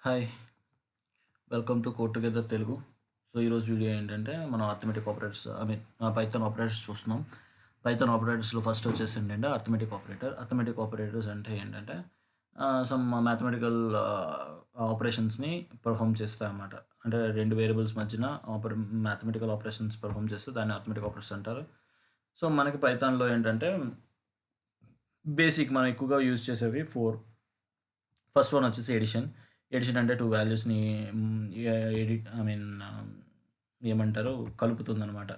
Hi! Welcome to code together Telugu. So, ఈరోజు video ఏంటంటే, మనం అర్థమెటిక్ ఆపరేటర్స్ పైథాన్ ఆపరేటర్స్ చూస్తున్నాం. పైథాన్ ఆపరేటర్స్‌లో ఫస్ట్ వచ్చేసి ఏంటంటే అర్థమెటిక్ ఆపరేటర్. అర్థమెటిక్ ఆపరేటర్స్ అంటే ఏంటంటే, సమ్ మ్యాథమెటికల్ ఆపరేషన్స్‌ని పెర్ఫార్మ్ చేస్తాయన్నమాట. అంటే 2 వేరియబుల్స్ మధ్యన మ్యాథమెటికల్ ఆపరేషన్స్ పెర్ఫార్మ్ చేస్తే దాన్ని అర్థమెటిక్ ఆపరేటర్స్ అంటారు. సో, మనకి పైథాన్‌లో ఏంటంటే, బేసిక్ మనం ఎక్కువగా యూజ్ చేసేవి 4. ఫస్ట్ వన్ వచ్చేసి ఎడిషన్. ఎడిషన్ అంటే 2 వాల్యూస్‌ని హ్మ్, ఎడిట్ ఐ మీన్ ఏమంటారు కలుపుతుందనమాట.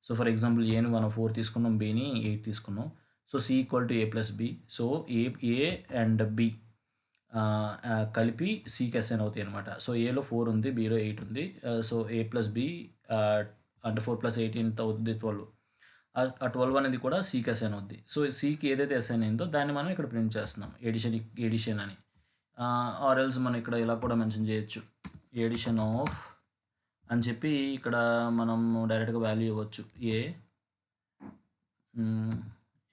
సో, ఫర్ ఎగ్జాంపుల్ ఏని మనం 4 తీసుకున్నాం. బిని 8 తీసుకున్నాం. So, C equal to A plus B. So, A and B కలిపి సికి అసైన్ అవుతాయనమాట. సో, ఏలో 4 ఉంది. బిలో 8 ఉంది. సో, ఏ ప్లస్ బి అంటే 4 ప్లస్ 8 ఎంత అవుద్ది? 12. ఆ 12 అనేది కూడా సికి అసైన్ అవుద్ది. సో, సికి ఏదైతే అసైన్ అయిందో దాన్ని మనం ఇక్కడ ప్రింట్ చేస్తున్నాం. ఎడిషన్ అని. ఆర్ ఎల్స్ మనం ఇక్కడ ఇలా కూడా మెన్షన్ చేయొచ్చు. ఎడిషన్ ఆఫ్ అని చెప్పి ఇక్కడ మనం డైరెక్ట్‌గా వాల్యూ ఇవ్వచ్చు.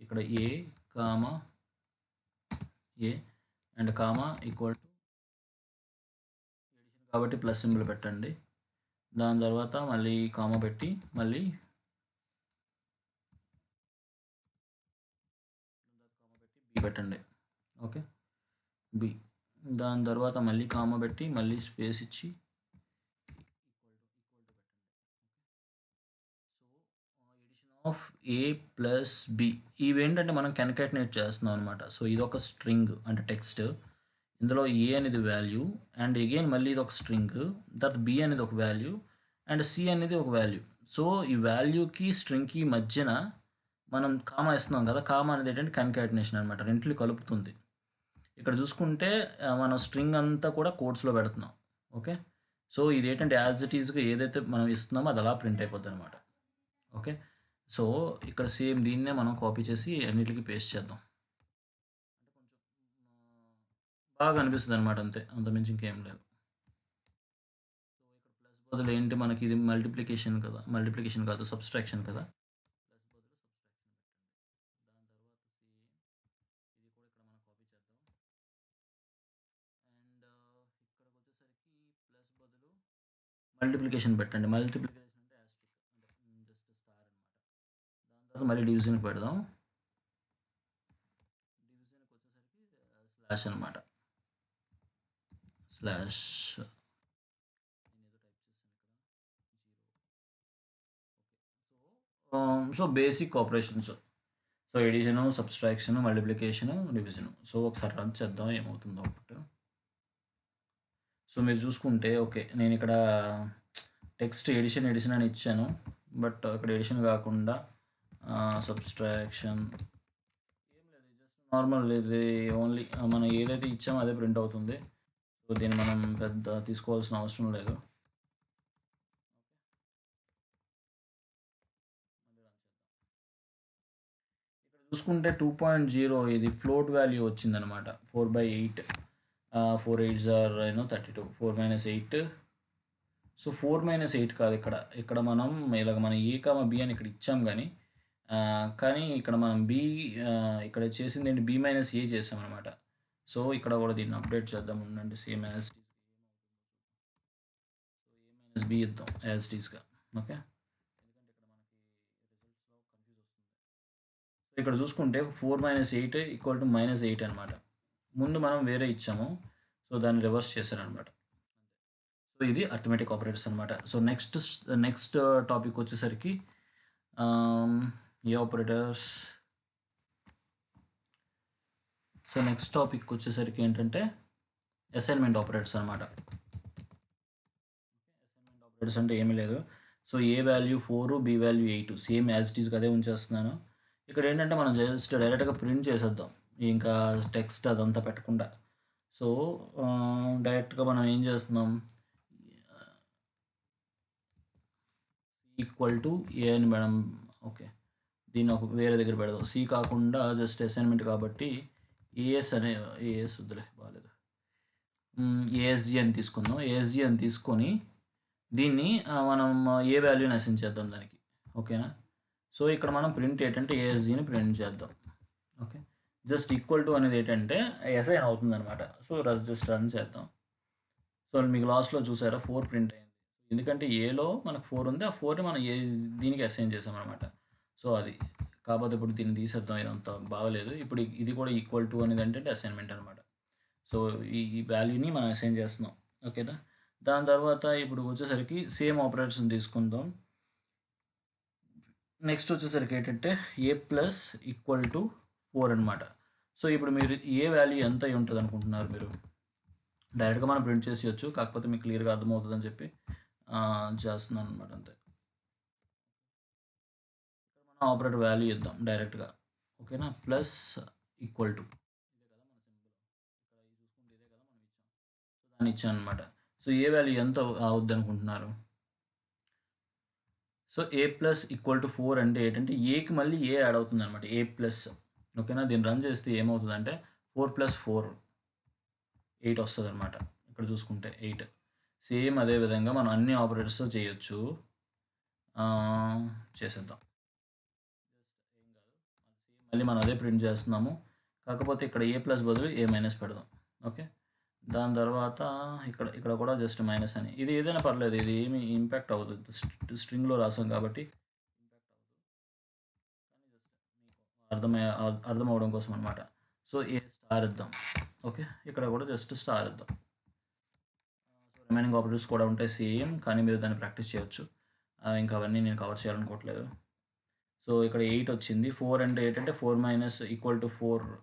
ఇక్కడ A, comma A and comma equal to addition కాబట్టి ప్లస్ సింబల్ పెట్టండి. దాని తర్వాత మళ్ళీ కామా పెట్టి మళ్ళీ బి పెట్టండి. ఓకే. బి. దాని తర్వాత మళ్ళీ కామా పెట్టి మళ్ళీ స్పేస్ ఇచ్చి addition of A plus B. ఇవేంటంటే మనం కన్కాటినేట్ చేస్తున్నాం అనమాట. సో, ఇదొక స్ట్రింగ్ అంటే టెక్స్ట్. ఇందులో ఏ అనేది వాల్యూ అండ్ అగైన్ మళ్ళీ ఇది ఒక స్ట్రింగ్. తర్వాత బి అనేది ఒక వాల్యూ అండ్ సి అనేది ఒక వాల్యూ. సో, ఈ వాల్యూకి స్ట్రింగ్‌కి మధ్యన మనం కామా ఇస్తున్నాం కదా! కామా అనేది ఏంటంటే కన్కాటినేషన్ అనమాట. రెండిటిని కలుపుతుంది. ఇక్కడ చూసుకుంటే మనం స్ట్రింగ్ అంతా కూడా కోట్స్‌లో పెడుతున్నాం. ఓకే. సో, ఇదేంటంటే యాజ్ ఇట్ ఈస్‌గా ఏదైతే మనం ఇస్తున్నామో అది అలా ప్రింట్ అయిపోద్దనమాట. ఓకే. సో, ఇక్కడ సేమ్ దీన్నే మనం కాపీ చేసి అన్నిట్లికి పేస్ట్ చేద్దాం. అంటే కొంచెం బాగా అనిపిస్తదనమాట అంతే. అంతకుమించి ఇంకేం లేదు. సో, ఇక్కడ ప్లస్ బదులు ఏంటి మనకి ఇది మల్టిప్లికేషన్ కదా! మల్టిప్లికేషన్ కాదు సబ్‌స్ట్రాక్షన్ కదా! ప్లస్ బదులు సబ్‌స్ట్రాక్షన్ పెట్టండి. దాని తర్వాత సేమ్ ఇది కూడా ఇక్కడ మనం కాపీ చేద్దాం. అండ్ ఇక్కడికొచ్చేసరికి ప్లస్ బదులు మల్టిప్లికేషన్ పెట్టండి. మల్టిప్లికేషన్ అంటే యాస్ట్రిక్ అంటే జస్ట్ స్టార్ అనమాట. దాని తర్వాత మళ్ళీ డివిజన్‌కి పెడదాం. డివిజన్‌కి వచ్చేసరికి స్లాష్ అనమాట. స్లాష్ నేనేదో టైప్ చేశాను ఇక్కడ. 0. Okay. So, basic operations. So, addition, subtraction, multiplication, division. So, ఒకసారి రన్ చేద్దాం ఏమవుతుందో అవుట్‌పుట్. సో, మీరు చూసుకుంటే ఓకే. నేనిక్కడ టెక్స్ట్ ఎడిషన్ అని ఇచ్చాను. బట్ ఇక్కడ ఎడిషన్ కాకుండా సబ్‌స్ట్రాక్షన్ ఏం లేదు. జస్ట్ నార్మల్ ఇది ఓన్లీ మనం ఏదైతే ఇచ్చామో అదే ప్రింట్ అవుతుంది. సో, దీన్ని మనం పెద్ద తీసుకోవాల్సిన అవసరం లేదు. మళ్ళీ రన్ చేద్దాం. ఇక్కడ చూసుకుంటే 2.0 ఇది ఫ్లోట్ వాల్యూ వచ్చిందనమాట. 4/8 4 8s ఆర్ 32. 4 - 8. సో, 4 - 8 కాదు ఇక్కడ. ఇక్కడ మనం ఇలాగ మనం ఏ, బి అని ఇక్కడ ఇచ్చాం గానీ, కానీ ఇక్కడ మనం ఇక్కడ చేసిందేంటి బి - ఏ చేసామనమాట. సో, ఇక్కడ కూడా దీన్ని అప్డేట్ చేద్దాం ఉండండి. Same as it is so, A - B ఇద్దాం యాజ్ ఇట్ ఈజ్‌గా. ఓకే. ఎందుకంటే ఇక్కడ మనకి రిజల్ట్స్‌లో కన్‌ఫ్యూజ్ వస్తుంది. సో, ఇక్కడ చూసుకుంటే 4 - 8 ఈక్వల్ టు -8 అనమాట. ముందు మనం వేరే ఇచ్చాము. సో, దాన్ని రివర్స్ చేశారనమాట. సో, ఇది అర్థమెటిక్ ఆపరేటర్స్ అనమాట. సో, నెక్స్ట్ టాపిక్ వచ్చేసరికి ఏ ఆపరేటర్స్. సో, నెక్స్ట్ టాపిక్ వచ్చేసరికి ఏంటంటే అసైన్మెంట్ ఆపరేటర్స్ అనమాట. అసైన్మెంట్ ఆపరేటర్స్ అంటే ఏమీ లేదు. So, A value 4, B value 8 same as it ఈస్‌గా అదే ఉంచేస్తున్నాను. ఇక్కడ ఏంటంటే మనం జస్ట్ డైరెక్ట్‌గా ప్రింట్ చేసేద్దాం. ఇంకా టెక్స్ట్ అదంతా పెట్టకుండా. సో, డైరెక్ట్‌గా మనం ఏం చేస్తున్నాం ఈక్వల్ టు ఏ అని మేడం. ఓకే. దీన్ని ఒక వేరే దగ్గర పెడదాం. సి కాకుండా జస్ట్ అసైన్మెంట్ కాబట్టి ఏఎస్ వద్దులే బాలేదు. ఏఎస్జి అని తీసుకుందాం. ఏఎస్జి అని తీసుకొని దీన్ని మనం ఏ వాల్యూని అసైన్ చేద్దాం దానికి. ఓకేనా. సో, ఇక్కడ మనం ప్రింట్ ఏంటంటే ఏఎస్జిని ప్రింట్ చేద్దాం. ఓకే. జస్ట్ ఈక్వల్ టు అనేది ఏంటంటే అసైన్ అవుతుందన్నమాట. సో, జస్ట్ రన్ చేద్దాం. సో మీకు లాస్ట్‌లో చూసారా 4 ప్రింట్ అయింది. ఎందుకంటే ఏలో మనకు 4 ఉంది. ఆ 4ని మనం దీనికి అసైన్ చేసామనమాట. సో అది. కాకపోతే ఇప్పుడు దీన్ని తీసేద్దాం. ఇదంతా బాగాలేదు. ఇప్పుడు ఇది కూడా ఈక్వల్ టు అనేది ఏంటంటే అసైన్‌మెంట్ అనమాట. సో ఈ వాల్యూని మనం అసైన్ చేస్తున్నాం. ఓకేనా? దాని తర్వాత ఇప్పుడు వచ్చేసరికి సేమ్ ఆపరేటర్స్‌ని తీసుకుందాం. నెక్స్ట్ వచ్చేసరికి ఏంటంటే ఏ ప్లస్ ఈక్వల్ టు 4 అనమాట. సో ఇప్పుడు మీరు ఏ వాల్యూ ఎంత అయి ఉంటుంది అనుకుంటున్నారు మీరు? డైరెక్ట్గా మనం ప్రింట్ చేసేయచ్చు. కాకపోతే మీకు క్లియర్గా అర్థమవుతుందని చెప్పి చేస్తున్నాను అనమాట అంతే. మనం ఆపరేటర్ వాల్యూ ఇద్దాం డైరెక్ట్గా. ఓకేనా? ప్లస్ ఈక్వల్ టు ఇదే కదా మన సింబల్. ఇక్కడ చూసుకుంటే ఇదే కదా మనం ఇచ్చాం. సో దాన్ని ఇచ్చాను అనమాట. సో ఏ వాల్యూ ఎంత అవుద్ది అనుకుంటున్నారు? So A plus equal to 4 అంటే ఏంటంటే ఏకి మళ్ళీ ఏ యాడ్ అవుతుంది అనమాట. ఏ ప్లస్. ఓకేనా? దీన్ని రన్ చేస్తే ఏమవుతుందంటే 4 + 4 8 వస్తుంది అనమాట. ఇక్కడ చూసుకుంటే 8. సేమ్ అదే విధంగా మనం అన్ని ఆపరేటర్స్ చేయొచ్చు. చేసేద్దాం. ఏం కాదు. సేమ్ మళ్ళీ మనం అదే ప్రింట్ చేస్తున్నాము. కాకపోతే ఇక్కడ ఏ ప్లస్ బదులు ఏ మైనస్ పెడదాం. ఓకే. దాని తర్వాత ఇక్కడ ఇక్కడ కూడా జస్ట్ మైనస్ అని. ఇది ఏదైనా పర్లేదు. ఇది ఏమి ఇంపాక్ట్ అవ్వదు. స్ట్రింగ్లో రాసాం కాబట్టి ఇంపాక్ట్ అవ్వదు. కానీ జస్ట్ మీకు అర్థం అవ్వడం కోసం అనమాట. సో ఏ స్టార్ ఇద్దాం. ఓకే. ఇక్కడ కూడా జస్ట్ స్టార్ ఇద్దాం. సో రిమైనింగ్ ఆపరేటర్స్ కూడా ఉంటాయి సేమ్, కానీ మీరు దాన్ని ప్రాక్టీస్ చేయొచ్చు. ఇంకా అవన్నీ నేను కవర్ చేయాలనుకోవట్లేదు. సో ఇక్కడ 8 వచ్చింది. 4 అంటే ఏంటంటే 4 - ఈక్వల్ టు 4.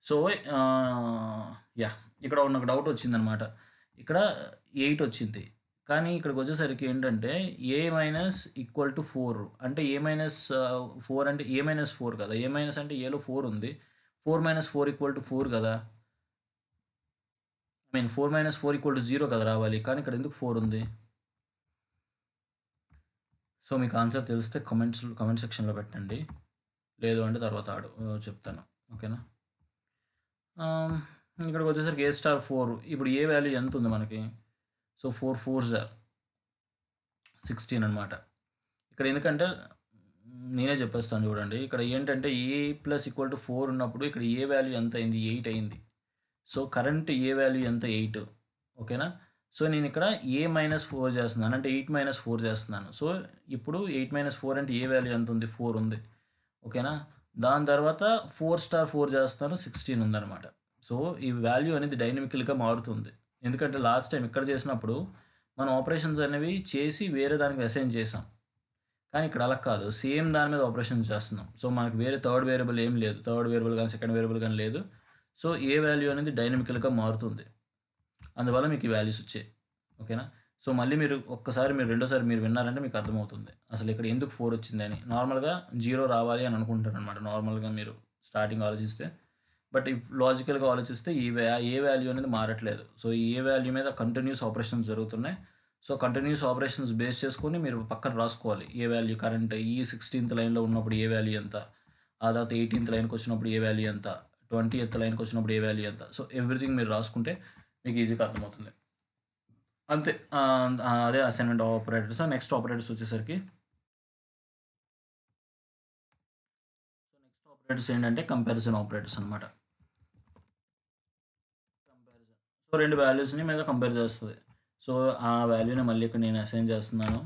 So yeah! ఇక్కడ నాకు డౌట్ వచ్చిందనమాట. ఇక్కడ 8 వచ్చింది. కానీ ఇక్కడికి వచ్చేసరికి ఏంటంటే ఏ మైనస్ ఈక్వల్ టు 4 అంటే ఏ మైనస్ 4 అంటే ఏ మైనస్ 4 కదా! ఏ మైనస్ అంటే ఏలో 4 ఉంది. 4 - 4 ఈక్వల్ టు 4 కదా! ఐ మీన్ 4 - 4 ఈక్వల్ టు 0 కదా రావాలి. కానీ ఇక్కడ ఎందుకు 4 ఉంది? సో మీకు ఆన్సర్ తెలిస్తే కామెంట్ సెక్షన్‌లో పెట్టండి. లేదు అంటే తర్వాత చెప్తాను. ఓకేనా? ఇక్కడికి వచ్చేసరికి ఏ స్టార్ 4. ఇప్పుడు ఏ వాల్యూ ఎంత ఉంది మనకి? సో 4 4s ఆర్ 16 అనమాట. ఇక్కడ ఎందుకంటే నేనే చెప్పేస్తాను చూడండి. ఇక్కడ ఏంటంటే ఏ ప్లస్ ఈక్వల్ టు 4 ఉన్నప్పుడు ఇక్కడ ఏ వాల్యూ ఎంత అయింది? 8 అయింది. సో కరెంట్ ఏ వాల్యూ ఎంత? 8. ఓకేనా? సో నేను ఇక్కడ ఏ మైనస్ 4 చేస్తున్నాను. అంటే 8 - 4 చేస్తున్నాను. సో ఇప్పుడు 8 - 4 అంటే ఏ వాల్యూ ఎంత ఉంది? 4 ఉంది. ఓకేనా? దాని తర్వాత 4 స్టార్ 4 చేస్తాను 16 ఉందన్నమాట. సో ఈ వాల్యూ అనేది డైనమికల్‌గా మారుతుంది. ఎందుకంటే లాస్ట్ టైం ఇక్కడ చేసినప్పుడు మనం ఆపరేషన్స్ అనేవి చేసి వేరే దానికి అసైన్ చేసాం. కానీ ఇక్కడ అలా కాదు. సేమ్ దాని మీద ఆపరేషన్స్ చేస్తున్నాం. సో మనకు వేరే థర్డ్ వేరియబుల్ ఏం లేదు. థర్డ్ వేరియబుల్ గాని, సెకండ్ వేరియబుల్ గాని లేదు. సో ఏ వాల్యూ అనేది డైనమికల్‌గా మారుతుంది. అందువల్ల మీకు ఈ వాల్యూస్ వచ్చాయి. ఓకేనా? సో మళ్ళీ మీరు ఒక్కసారి మీరు రెండోసారి మీరు విన్నారంటే మీకు అర్థమవుతుంది. అసలు ఇక్కడ ఎందుకు 4 వచ్చిందని. నార్మల్‌గా 0 రావాలి అని అనుకుంటారనమాట. నార్మల్‌గా మీరు స్టార్టింగ్ ఆలోచిస్తే. బట్ లాజికల్‌గా ఆలోచిస్తే ఏ వాల్యూ అనేది మారట్లేదు. సో ఏ వాల్యూ మీద కంటిన్యూస్ ఆపరేషన్స్ జరుగుతున్నాయి. సో కంటిన్యూస్ ఆపరేషన్స్ బేస్ చేసుకొని మీరు పక్కన రాసుకోవాలి. ఏ వాల్యూ కరెంట్ ఈ 16థ్ లైన్‌లో ఉన్నప్పుడు ఏ వాల్యూ ఎంత? ఆ తర్వాత 18థ్ లైన్‌కి వచ్చినప్పుడు ఏ వాల్యూ ఎంత? 20థ్ లైన్‌కి వచ్చినప్పుడు ఏ వాల్యూ ఎంత? సో ఎవ్రీథింగ్ మీరు రాసుకుంటే మీకు ఈజీగా అర్థమవుతుంది. అంతే. అదే అసైన్‌మెంట్ ఆపరేటర్స్. నెక్స్ట్ ఆపరేటర్స్ వచ్చేసరికి నెక్స్ట్ ఆపరేటర్స్ ఏంటంటే కంపారిజన్ ఆపరేటర్స్ అనమాట. కంపారిజన్. సో 2 వాల్యూస్‌ని మీద కంపేర్ చేస్తది. సో ఆ వాల్యూని మళ్ళీ ఇక్కడ నేను అసైన్ చేస్తున్నాను.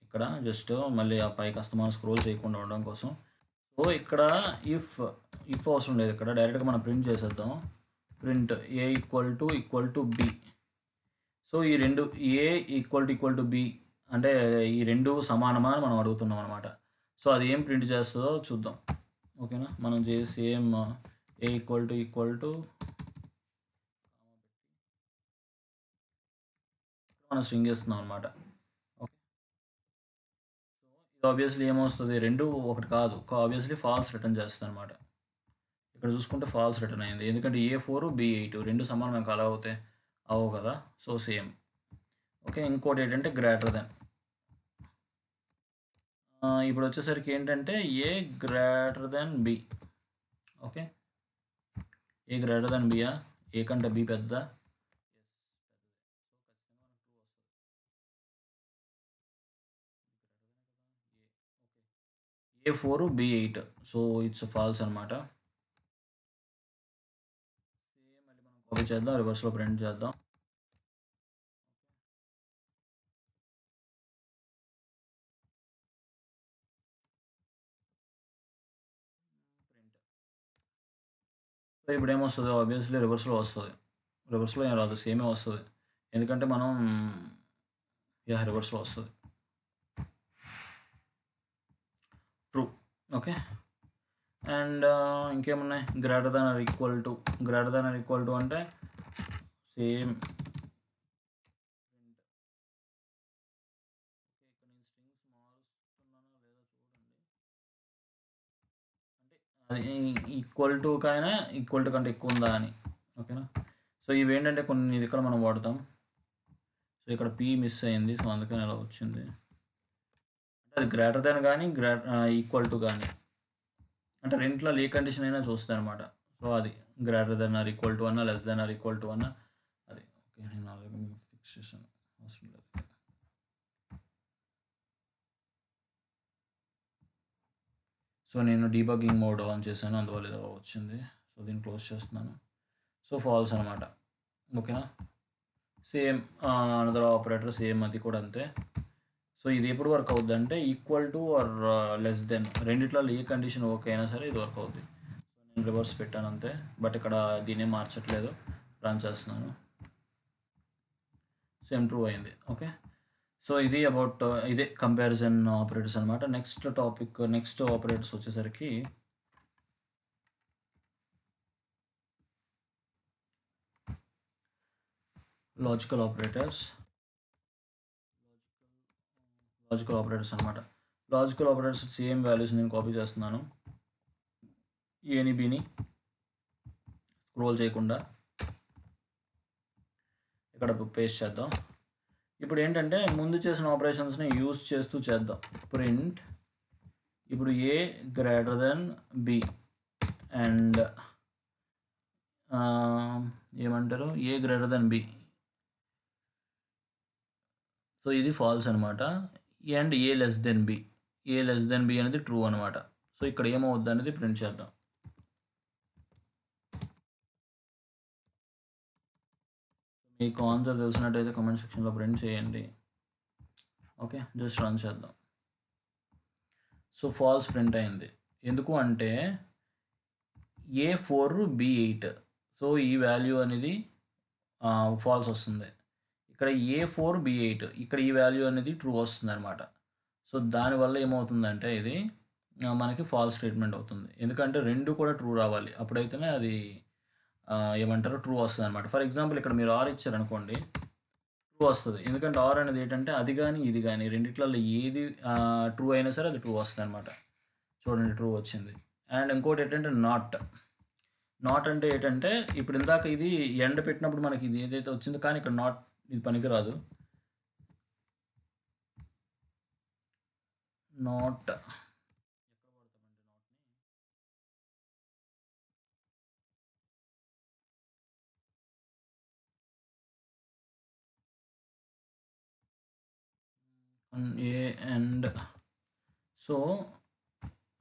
ఇక్కడ జస్ట్ మళ్ళీ ఆ పైకి అస్తమానం స్క్రోల్ చేయకుండా ఉండడం కోసం. సో ఇక్కడ ఇఫ్ అవసరం లేదు. ఇక్కడ డైరెక్ట్‌గా మనం ప్రింట్ చేసేద్దాం. Print A equal to be. So ఈ 2 ఏ ఈక్వల్ టు బి అంటే ఈ 2 సమానమా అని మనం అడుగుతున్నాం అనమాట. సో అది ఏం ప్రింట్ చేస్తుందో చూద్దాం. ఓకేనా? మనం చేసి సేమ్ ఏ ఈక్వల్ టు మనం స్ట్రింగ్ చేస్తున్నాం అనమాట. ఓకే. సో ఇది ఆబ్వియస్లీ ఏమొస్తుంది? 2 ఒకటి కాదు. ఆబ్వియస్లీ ఫాల్స్ రిటర్న్ చేస్తుంది అనమాట. ఇక్కడ చూసుకుంటే ఫాల్స్ రిటర్న్ అయింది. ఎందుకంటే A4 B8 2 సమానం అలా అవుతాయి అవ్వవు కదా! So same. ఓకే. ఇంకోటి ఏంటంటే గ్రేటర్ దెన్. ఇప్పుడు వచ్చేసరికి ఏంటంటే A greater than B. Okay. A greater than బియా? ఏ కంటే బి పెద్ద? A4 B8. So it's false అనమాట. సేమ్ మళ్ళీ మనం కాపీ చేద్దాం. రివర్స్‌లో ప్రింట్ చేద్దాం. సో ఇప్పుడు ఏమొస్తుంది, ఆబ్వియస్లీ రివర్స్లో వస్తుంది. రివర్స్లో ఏం రాదు, సేమే వస్తుంది. ఎందుకంటే మనం రివర్స్లో వస్తుంది. ట్రూ. ఓకే. అండ్ ఇంకేమున్నాయి, greater than or equal to. Greater than or equal to అంటే సేమ్. ఇక్కడ నేను స్ట్రింగ్స్ మారుస్తున్నానా లేదా చూడండి. అంటే అది ఈక్వల్ టు కైనా ఈక్వల్ టు కంటే ఎక్కువ ఉందా అని. ఓకేనా. సో ఇవి ఏంటంటే కొన్ని ఇక్కడ మనం వాడతాం. సో ఇక్కడ పీ మిస్ అయింది, సో అందుకని అలా వచ్చింది. అంటే అది గ్రేటర్ దాన్ కానీ ఈక్వల్ టు కానీ, అంటే రెంట్లో ఏ కండిషన్ అయినా చూస్తాయి అనమాట. సో అది greater than or equal to అన్నా, less than or equal to అన్నా అది. ఓకే, నేను ఆల్రెడీ మీకు ఫిక్స్ చేశాను, అవసరం లేదు. సో నేను డీబగ్గింగ్ మోడ్ ఆన్ చేశాను, అందువల్ల ఏదో వచ్చింది. సో దీన్ని క్లోజ్ చేస్తున్నాను. సో ఫాల్స్ అనమాట. ఓకేనా. సేమ్ అనదర్ ఆపరేటర్, సేమ్ అది కూడా అంతే. సో ఇది ఎప్పుడు వర్క్ అవుద్ది అంటే equal to or less than, రెండిట్లో ఏ కండిషన్ ఓకే అయినా సరే ఇది వర్క్ అవుద్ది. సో నేను రివర్స్ పెట్టాను అంతే, బట్ ఇక్కడ దీన్ని మార్చట్లేదు, రన్ చేస్తున్నాను. సేమ్ ట్రూ అయింది. ఓకే. సో ఇది అబౌట్ ఇదే కంపారిజన్ ఆపరేటర్స్ అనమాట. నెక్స్ట్ ఆపరేటర్స్ వచ్చేసరికి లాజికల్ ఆపరేటర్స్ అనమాట. లాజికల్ ఆపరేటర్స్ సేమ్ వాల్యూస్ నేను కాపీ చేస్తున్నాను, ఏని బిని స్క్రోల్ చేయకుండా ఇక్కడ పేస్ట్ చేద్దాం. ఇప్పుడు ఏంటంటే ముందు చేసిన ఆపరేషన్స్ని యూజ్ చేస్తూ చేద్దాం. ప్రింట్ ఇప్పుడు A greater than B and ఏమంటారు, A greater than B. So ఇది ఫాల్స్ అనమాట. And A less than B, అనేది ట్రూ అనమాట. సో ఇక్కడ ఏమవుద్ది అనేది ప్రింట్ చేద్దాం. మీకు ఆన్సర్ తెలిసినట్టయితే కామెంట్ సెక్షన్లో ప్రింట్ చేయండి. ఓకే, జస్ట్ రన్ చేద్దాం. సో ఫాల్స్ ప్రింట్ అయింది. ఎందుకు అంటే A4 B8, సో ఈ వాల్యూ అనేది ఫాల్స్ వస్తుంది. ఇక్కడ A4 B8, ఇక్కడ ఈ వాల్యూ అనేది ట్రూ వస్తుంది అనమాట. సో దానివల్ల ఏమవుతుందంటే ఇది మనకి ఫాల్స్ స్టేట్మెంట్ అవుతుంది. ఎందుకంటే రెండు కూడా ట్రూ రావాలి, అప్పుడైతేనే అది ఏమంటారు ట్రూ వస్తుంది అనమాట. ఫర్ ఎగ్జాంపుల్ ఇక్కడ మీరు ఆర్ ఇచ్చారనుకోండి, ట్రూ వస్తుంది. ఎందుకంటే ఆర్ అనేది ఏంటంటే అది కానీ ఇది కానీ రెండిట్లలో ఏది ట్రూ అయినా సరే అది ట్రూ వస్తుంది అనమాట. చూడండి, ట్రూ వచ్చింది. అండ్ ఇంకోటి ఏంటంటే నాట్ అంటే ఏంటంటే ఇప్పుడు ఇందాక ఇది ఎండ్ పెట్టినప్పుడు మనకి ఇది ఏదైతే వచ్చిందో, కానీ ఇక్కడ నాట్ ఇది పనికిరాదు. నాట్ ఏ అండ్, సో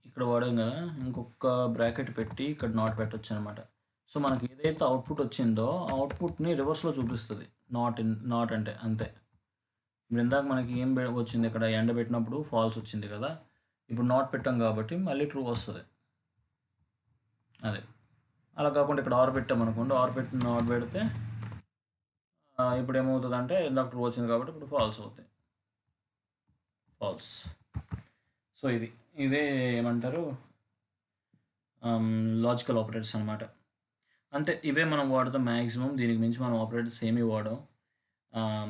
ఇక్కడ వాడాం కదా, ఇంకొక బ్రాకెట్ పెట్టి ఇక్కడ నాట్ పెట్టచ్చు అనమాట. సో మనకి ఏదైతే అవుట్పుట్ వచ్చిందో ఆ అవుట్పుట్ని రివర్స్లో చూపిస్తుంది నాట్ అంటే అంతే. ఇప్పుడు ఇందాక మనకి ఏం వచ్చింది, ఇక్కడ ఎండ పెట్టినప్పుడు ఫాల్స్ వచ్చింది కదా, ఇప్పుడు నాట్ పెట్టాం కాబట్టి మళ్ళీ ట్రూ వస్తుంది. అదే అలా కాకుండా ఇక్కడ ఆర్ పెట్టామనుకోండి, ఆర్ పెట్టి నాట్ పెడితే ఇప్పుడు ఏమవుతుంది అంటే ఇందాక ట్రూ వచ్చింది కాబట్టి ఇప్పుడు ఫాల్స్ అవుతాయి, ఫాల్స్. సో ఇదే ఏమంటారు లాజికల్ ఆపరేటర్స్ అనమాట. అంతే, ఇవే మనం వాడతాం మ్యాక్సిమం. దీనికి మించి మనం ఆపరేటర్స్ ఏమీ వాడాం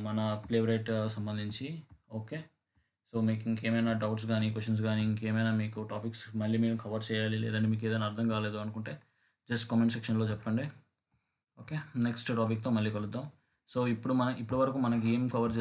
మన ప్లేవ్రైట్ సంబంధించి. ఓకే. సో మీకు ఇంకేమైనా డౌట్స్ కానీ క్వశ్చన్స్ కానీ ఇంకేమైనా మీకు టాపిక్స్ మళ్ళీ మీరు కవర్ చేయాలి, లేదంటే మీకు ఏదైనా అర్థం కాలేదు అనుకుంటే జస్ట్ కామెంట్ సెక్షన్లో చెప్పండి. ఓకే, నెక్స్ట్ టాపిక్తో మళ్ళీ కలుద్దాం. సో ఇప్పటి వరకు మనకి ఏం కవర్